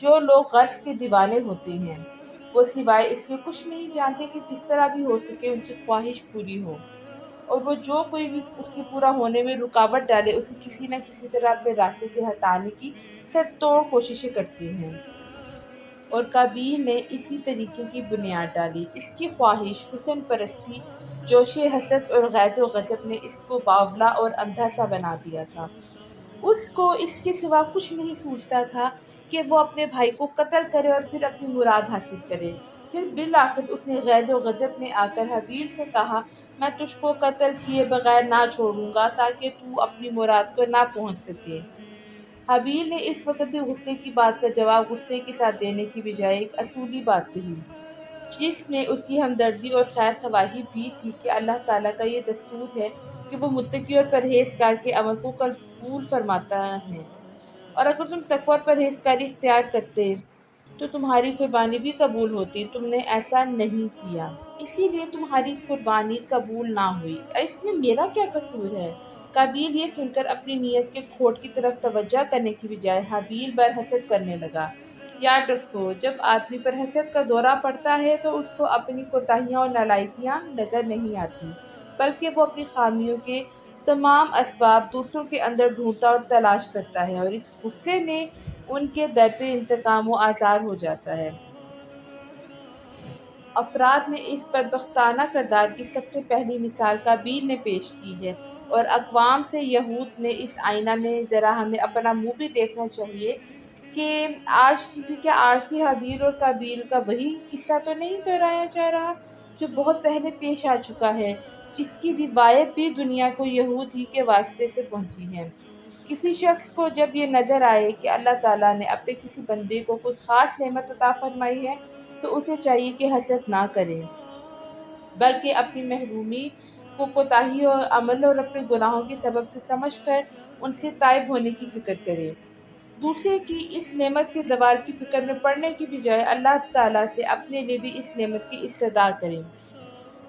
جو لوگ غرض کے دیوانے ہوتے ہیں وہ سوائے اس کے کچھ نہیں جانتے کہ جس طرح بھی ہو سکے ان کی خواہش پوری ہو، اور وہ جو کوئی بھی اس کے پورا ہونے میں رکاوٹ ڈالے اسے کسی نہ کسی طرح اپنے راستے سے ہٹانے کی سر توڑ کوششیں کرتے ہیں۔ اور قابیل نے اسی طریقے کی بنیاد ڈالی۔ اس کی خواہش، حسن پرستی، جوش حسد اور غیظ و غضب نے اس کو باولا اور اندھا سا بنا دیا تھا۔ اس کو اس کے سوا کچھ نہیں سوچتا تھا کہ وہ اپنے بھائی کو قتل کرے اور پھر اپنی مراد حاصل کرے۔ پھر بالآخر اس نے غیظ و غضب میں آ کر حابیل سے کہا، میں تجھ کو قتل کیے بغیر نہ چھوڑوں گا تاکہ تو اپنی مراد کو نہ پہنچ سکے۔ حابیل نے اس وقت بھی غصے کی بات کا جواب غصے کے ساتھ دینے کی بجائے ایک اصولی بات کہی، جس میں اس کی ہمدردی اور خیر خواہی بھی تھی کہ اللہ تعالیٰ کا یہ دستور ہے کہ وہ متقی اور پرہیزگار کے عمل کو قبول فرماتا ہے، اور اگر تم تقوی اور پرہیزگاری اختیار کرتے تو تمہاری قربانی بھی قبول ہوتی۔ تم نے ایسا نہیں کیا، اسی لیے تمہاری قربانی قبول نہ ہوئی۔ اس میں میرا کیا قصور ہے؟ قابیل یہ سن کر اپنی نیت کے کھوٹ کی طرف توجہ کرنے کی بجائے حابیل پر حسد کرنے لگا۔ یاد رکھو، جب آدمی پر حسد کا دورہ پڑتا ہے تو اس کو اپنی کوتاہیاں اور نالائکیاں نظر نہیں آتی، بلکہ وہ اپنی خامیوں کے تمام اسباب دوسروں کے اندر ڈھونڈتا اور تلاش کرتا ہے، اور اس غصے میں ان کے در پہ انتقام و آزار ہو جاتا ہے۔ افراد میں اس بدبختانہ کردار کی سب سے پہلی مثال قابیل نے پیش کی ہے، اور اقوام سے یہود نے اس آئینہ میں ذرا ہمیں اپنا منہ بھی دیکھنا چاہیے کہ آج بھی حابیل اور قابیل کا وہی قصہ تو نہیں دہرایا جا رہا جو بہت پہلے پیش آ چکا ہے، جس کی روایت بھی دنیا کو یہود ہی کے واسطے سے پہنچی ہے۔ کسی شخص کو جب یہ نظر آئے کہ اللہ تعالیٰ نے اپنے کسی بندے کو کوئی خاص نعمت عطا فرمائی ہے تو اسے چاہیے کہ حسد نہ کرے، بلکہ اپنی محرومی کو کوتاہی اور عمل اور اپنے گناہوں کے سبب سے سمجھ کر ان سے تائب ہونے کی فکر کرے۔ دوسرے کی اس نعمت کے زوال کی فکر میں پڑنے کی بجائے اللہ تعالیٰ سے اپنے لیے بھی اس نعمت کی استدعا کرے،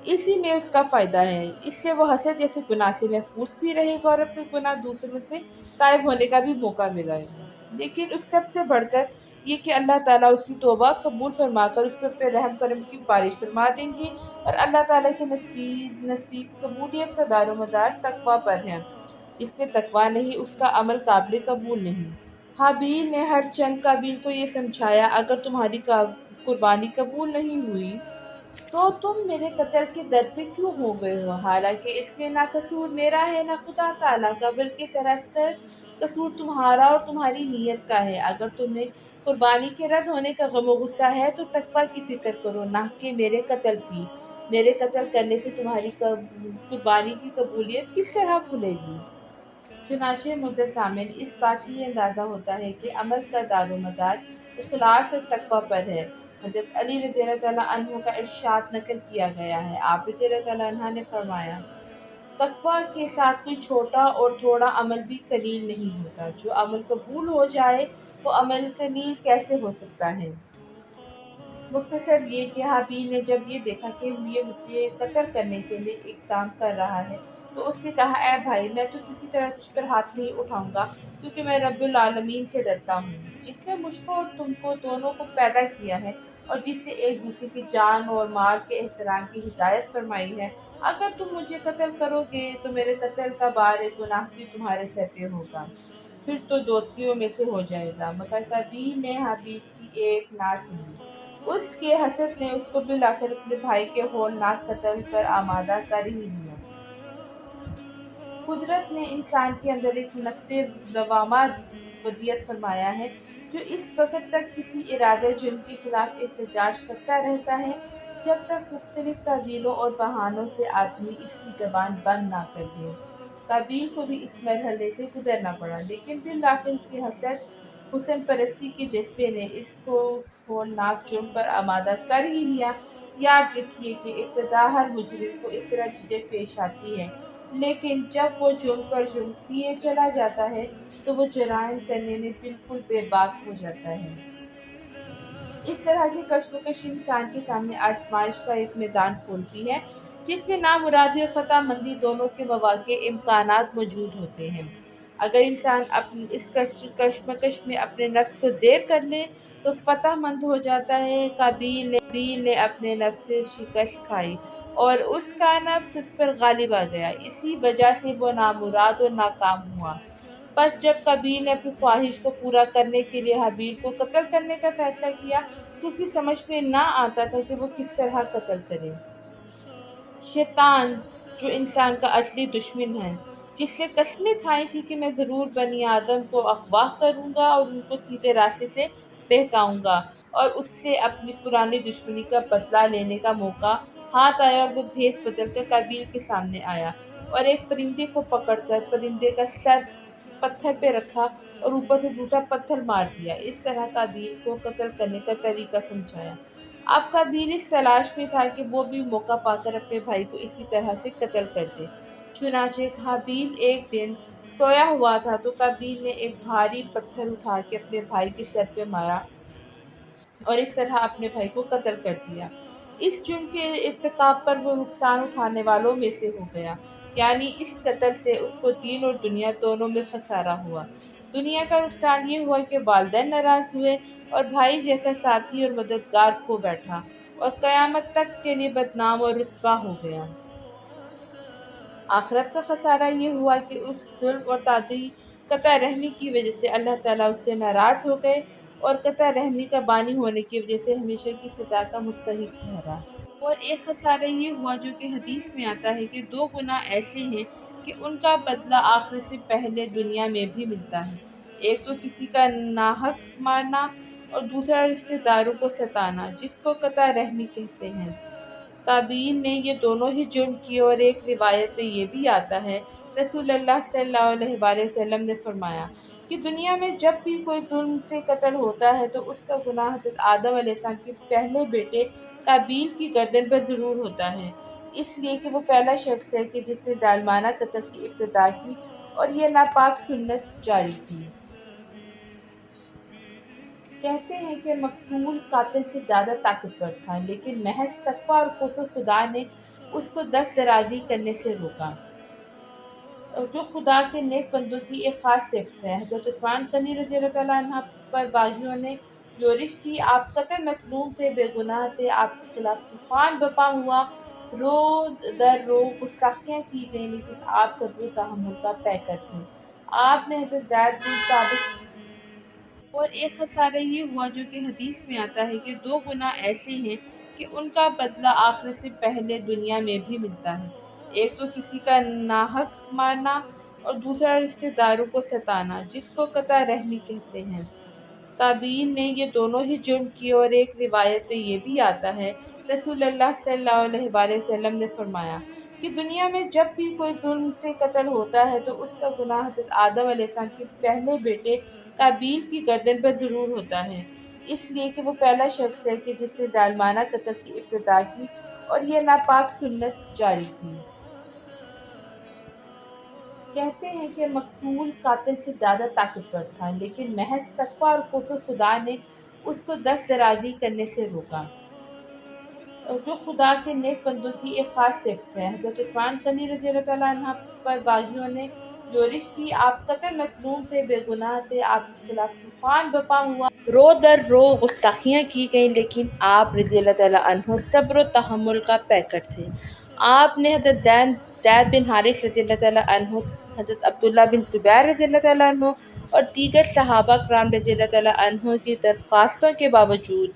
اسی میں اس کا فائدہ ہے۔ اس سے وہ حسد جیسے گناہ سے محفوظ بھی رہے گا اور اپنے گناہ دوسروں سے تائب ہونے کا بھی موقع ملے گا۔ لیکن اس سب سے بڑھ کر یہ کہ اللہ تعالیٰ اس کی توبہ قبول فرما کر اس پر اپنے رحم کرم کی بارش فرما دیں گے، اور اللہ تعالیٰ کے نزدیک قبولیت کا دار و مدار تقویٰ پر ہے۔ جس میں تقویٰ نہیں اس کا عمل قابل قبول نہیں۔ حابیل نے ہر چند قابیل کو یہ سمجھایا، اگر تمہاری قربانی قبول نہیں ہوئی تو تم میرے قتل کے در پہ کیوں ہو گئے ہو؟ حالانکہ اس میں نہ قصور میرا ہے نہ خدا تعالیٰ کا، بلکہ سراسر قصور تمہارا اور تمہاری نیت کا ہے۔ اگر تمہیں قربانی کے رد ہونے کا غم و غصہ ہے تو تقویٰ کی فکر کرو، نہ کہ میرے قتل کی۔ میرے قتل کرنے سے تمہاری قربانی کی قبولیت کس طرح کھلے گی؟ چنانچہ معزز سامعین، اس بات سے یہ اندازہ ہوتا ہے کہ عمل کا دار و مدار اخلاص اور تقویٰ پر ہے۔ حضرت علی رضی اللہ تعالیٰ عنہ کا ارشاد نقل کیا گیا ہے، آپ رضی اللہ تعالیٰ عنہ نے فرمایا، تقویٰ کے ساتھ کوئی چھوٹا اور تھوڑا عمل بھی قلیل نہیں ہوتا۔ جو عمل قبول ہو جائے وہ عمل قلیل کیسے ہو سکتا ہے؟ مختصر یہ کہ حابیل نے جب یہ دیکھا کہ یہ مجھے قتل کرنے کے لیے اقدام کر رہا ہے تو اس سے کہا، اے بھائی، میں تو کسی طرح تجھ پر ہاتھ نہیں اٹھاؤں گا، کیونکہ میں رب العالمین سے ڈرتا ہوں، جس نے مجھ کو اور تم کو دونوں کو پیدا کیا ہے، اور جس نے ایک دوسرے کی جان اور مال کے احترام کی ہدایت فرمائی ہے۔ اگر تم مجھے قتل کرو گے تو میرے قتل کا بار گناہ بھی تمہارے سر پہ ہوگا، پھر تو دوستیوں میں سے ہو جائے گا۔ مگر قابیل نے حابیل کی ایک نہ سنی۔ اس کے حسد نے اس کو بالآخر اپنے بھائی کے ہولناک قتل پر آمادہ کر ہی لیا۔ قدرت نے انسان کے اندر ایک نفس لوامہ ودیعت فرمایا ہے جو اس وقت تک کسی ارادہ جرم کے خلاف احتجاج کرتا رہتا ہے جب تک مختلف تعویلوں اور بہانوں سے آدمی اس کی زبان بند نہ کر دے۔ قابیل کو بھی اس مرحلے سے گزرنا پڑا، لیکن بالآخر اس کے حسد، حسن پرستی کے جذبے نے اس کو ہولناک جرم پر آمادہ کر ہی لیا۔ یاد رکھیے کہ ابتدا ہر مجرم کو اس طرح جھجک پیش آتی ہے، لیکن جب وہ جرم پر جرم کیے چلا جاتا ہے تو وہ جرائم کرنے میں بالکل بے باک ہو جاتا ہے۔ اس طرح کی کشمکش انسان کے سامنے آزمائش کا ایک میدان کھولتی ہے جس میں نامرادی اور فتح مندی دونوں کے مواقع امکانات موجود ہوتے ہیں۔ اگر انسان اس کشمکش میں اپنے نفس کو زیر کر لے تو فتح مند ہو جاتا ہے۔ قابیل نے اپنے نفس سے شکست کھائی اور اس کا نفس اس پر غالب آ گیا، اسی وجہ سے وہ نامراد اور ناکام ہوا۔ بس جب قابیل نے اپنی خواہش کو پورا کرنے کے لیے حابیل کو قتل کرنے کا فیصلہ کیا تو اسے سمجھ میں نہ آتا تھا کہ وہ کس طرح قتل کرے۔ شیطان جو انسان کا اصلی دشمن ہے، جس نے قسمیں کھائی تھی کہ میں ضرور بنی آدم کو اغوا کروں گا اور ان کو سیدھے راستے سے بہکاؤں گا، اور اس سے اپنی پرانی دشمنی کا بدلہ لینے کا موقع ہاتھ آیا، اور وہ بھیس بدل کر قابیل کے سامنے آیا اور ایک پرندے کو پکڑ کر پرندے کا سر پتھر پہ رکھا اور اوپر سے دوسرا پتھر مار دیا۔ اس طرح قابیل کو قتل کرنے کا طریقہ سمجھایا۔ اب قابیل اس تلاش میں تھا کہ وہ بھی موقع پا کر اپنے بھائی کو اسی طرح سے قتل کر دے۔ چنانچہ حابیل ایک دن سویا ہوا تھا تو قابیل نے ایک بھاری پتھر اٹھا کے اپنے بھائی کے سر پہ مارا اور اس طرح اپنے بھائی کو قتل کر دیا۔ اس جرم کے ارتکاب پر وہ نقصان اٹھانے والوں میں سے ہو گیا، یعنی اس قتل سے اس کو دین اور دنیا دونوں میں خسارہ ہوا۔ دنیا کا نقصان یہ ہوا کہ والدین ناراض ہوئے اور بھائی جیسا ساتھی اور مددگار کھو بیٹھا، اور قیامت تک کے لیے بدنام اور رسوا ہو گیا۔ آخرت کا خسارہ یہ ہوا کہ اس ظلم اور تعدی قطع رحمی کی وجہ سے اللہ تعالیٰ اس سے ناراض ہو گئے اور قطع رحمی کا بانی ہونے کی وجہ سے ہمیشہ کی سزا کا مستحق ٹھہرا۔ اور ایک خسارہ یہ ہوا جو کہ حدیث میں آتا ہے کہ دو گناہ ایسے ہیں کہ ان کا بدلہ آخرت سے پہلے دنیا میں بھی ملتا ہے، ایک تو کسی کا ناحق مارنا اور دوسرا رشتہ داروں کو ستانا، جس کو قطع رحمی کہتے ہیں۔ قابیل نے یہ دونوں ہی جرم کیے، اور ایک روایت میں یہ بھی آتا ہے رسول اللہ صلی اللہ علیہ وآلہ وسلم نے فرمایا کہ دنیا میں جب بھی کوئی ظلم سے قتل ہوتا ہے تو اس کا گناہ حضرت آدم علیہ السلام کے پہلے بیٹے قابیل کی گردن پر ضرور ہوتا ہے، اس لیے کہ وہ پہلا شخص ہے کہ جس نے ظالمانہ قتل کی ابتدا کی اور یہ ناپاک سنت جاری کی۔ کہتے ہیں کہ مقتول قاتل سے زیادہ طاقتور تھا، لیکن محض تقویٰ اور خوف خدا نے اس کو دست درازی کرنے سے روکا، جو خدا کے نیک بندوں کی ایک خاص صفت ہے۔ حضرت عثمان غنی رضی اللہ تعالیٰ عنہ پر باغیوں نے یورش کی، آپ قتل مظلوم تھے، بے گناہ تھے، آپ کے خلاف طوفان برپا ہوا، رو در رو گستاخیاں کی گئیں، لیکن آپ صبر و تحمل کا پیکر تھے۔ آپ نے حضرت زید بن ثابت اور ایک خسارہ یہ ہوا جو کہ حدیث میں آتا ہے کہ دو گناہ ایسے ہیں کہ ان کا بدلہ آخرت سے پہلے دنیا میں بھی ملتا ہے، ایک تو کسی کا ناحق مارنا اور دوسرا رشتہ داروں کو ستانا، جس کو قطع رحمی کہتے ہیں۔ قابیل نے یہ دونوں ہی جرم کیے، اور ایک روایت میں یہ بھی آتا ہے رسول اللہ صلی اللہ علیہ وآلہ وسلم نے فرمایا کہ دنیا میں جب بھی کوئی ظلم سے قتل ہوتا ہے تو اس کا گناہ حضرت آدم علیہ السلام کے پہلے بیٹے قابیل کی گردن پر ضرور ہوتا ہے، اس لیے کہ وہ پہلا شخص ہے کہ جس نے ظالمانہ قتل کی ابتدا کی اور یہ ناپاک سنت جاری کی۔ کہتے ہیں کہ مقتول قاتل سے زیادہ طاقتور تھا، لیکن محض تقویٰ اور خوف خدا نے اس کو دست درازی کرنے سے روکا، جو خدا کے نیک بندوں کی ایک خاص صفت ہے۔ حضرت عثمان غنی رضی اللہ تعالیٰ عنہ پر باغیوں نے یورش کی، آپ قتل مظلوم تھے، بے گناہ تھے، آپ کے خلاف طوفان برپا ہوا، رو در رو گستاخیاں کی گئیں، لیکن آپ رضی اللہ تعالیٰ عنہ صبر و تحمل کا پیکر تھے۔ آپ نے حضرت زید بن حارث رضی اللہ تعالیٰ عنہ، حضرت عبداللہ بن زبیر رضی اللہ تعالیٰ عنہ اور دیگر صحابہ کرام رضی اللہ تعالیٰ عنہ کی درخواستوں کے باوجود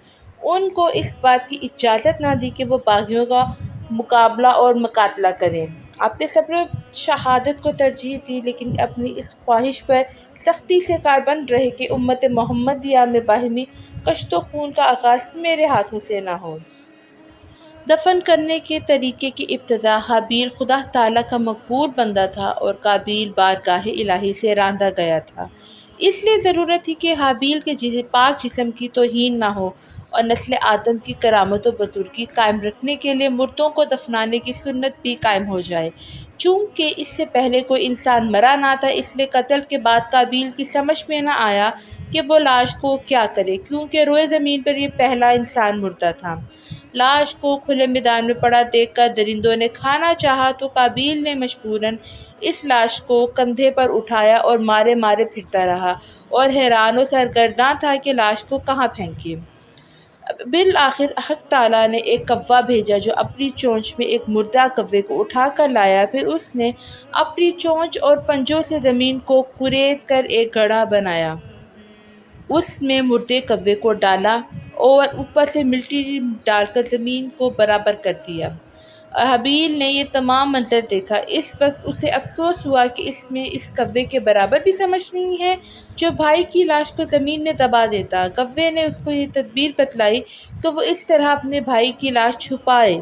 ان کو اس بات کی اجازت نہ دی کہ وہ باغیوں کا مقابلہ اور مقاتلہ کریں۔ آپ نے صبر و شہادت کو ترجیح دی، لیکن اپنی اس خواہش پر سختی سے کاربند رہے کہ امت محمدیہ میں باہمی کشت و خون کا آغاز میرے ہاتھوں سے نہ ہو۔ دفن کرنے کے طریقے کی ابتدا حابیل خدا تعالیٰ کا مقبول بندہ تھا اور قابیل بارگاہ الہی سے راندہ گیا تھا، اس لیے ضرورت تھی کہ حابیل کے پاک جسم کی توہین نہ ہو اور نسل آدم کی کرامت و بزرگی قائم رکھنے کے لیے مردوں کو دفنانے کی سنت بھی قائم ہو جائے۔ چونکہ اس سے پہلے کوئی انسان مرا نہ تھا، اس لیے قتل کے بعد قابیل کی سمجھ میں نہ آیا کہ وہ لاش کو کیا کرے، کیونکہ روئے زمین پر یہ پہلا انسان مردہ تھا۔ لاش کو کھلے میدان میں پڑا دیکھ کر درندوں نے کھانا چاہا تو قابیل نے مجبوراً اس لاش کو کندھے پر اٹھایا اور مارے مارے پھرتا رہا اور حیران و سرگرداں تھا کہ لاش کو کہاں پھینکے۔ بالآخر حق تعالیٰ نے ایک کوا بھیجا جو اپنی چونچ میں ایک مردہ کوے کو اٹھا کر لایا۔ پھر اس نے اپنی چونچ اور پنجوں سے زمین کو کرید کر ایک گڑھا بنایا، اس میں مردے کوے کو ڈالا اور اوپر سے مٹی ڈال کر زمین کو برابر کر دیا۔ حابیل نے یہ تمام منظر دیکھا۔ اس وقت اسے افسوس ہوا کہ اس میں اس کوے کے برابر بھی سمجھ نہیں ہے جو بھائی کی لاش کو زمین میں دبا دیتا۔ کوے نے اس کو یہ تدبیر بتلائی کہ وہ اس طرح اپنے بھائی کی لاش چھپائے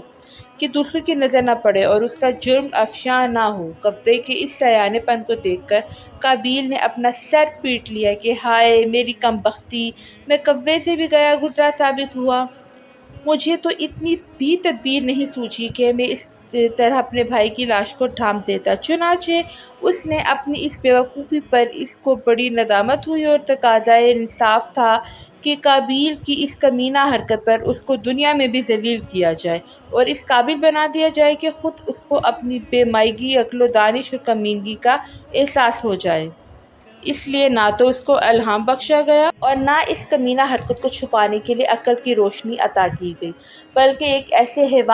کہ دوسروں کی نظر نہ پڑے اور اس کا جرم افشاں نہ ہو۔ کوے کے اس سیانے پن کو دیکھ کر قابیل نے اپنا سر پیٹ لیا کہ ہائے میری کم بختی، میں کوے سے بھی گیا گزرا ثابت ہوا۔ مجھے تو اتنی بھی تدبیر نہیں سوچی کہ میں اس طرح اپنے بھائی کی لاش کو ڈھانپ دیتا۔ چنانچہ اس نے اپنی اس بیوقوفی پر اس کو بڑی ندامت ہوئی اور تقاضائے انصاف تھا کہ قابیل کی اس کمینہ حرکت پر اس کو دنیا میں بھی ذلیل کیا جائے اور اس قابل بنا دیا جائے کہ خود اس کو اپنی بے مائگی، عقل و دانش اور کمینگی کا احساس ہو جائے۔ اس لیے نہ تو اس کو الہام بخشا گیا اور نہ اس کمینہ حرکت کو چھپانے کے لیے عقل کی روشنی عطا کی گئی، بلکہ ایک ایسے حیوان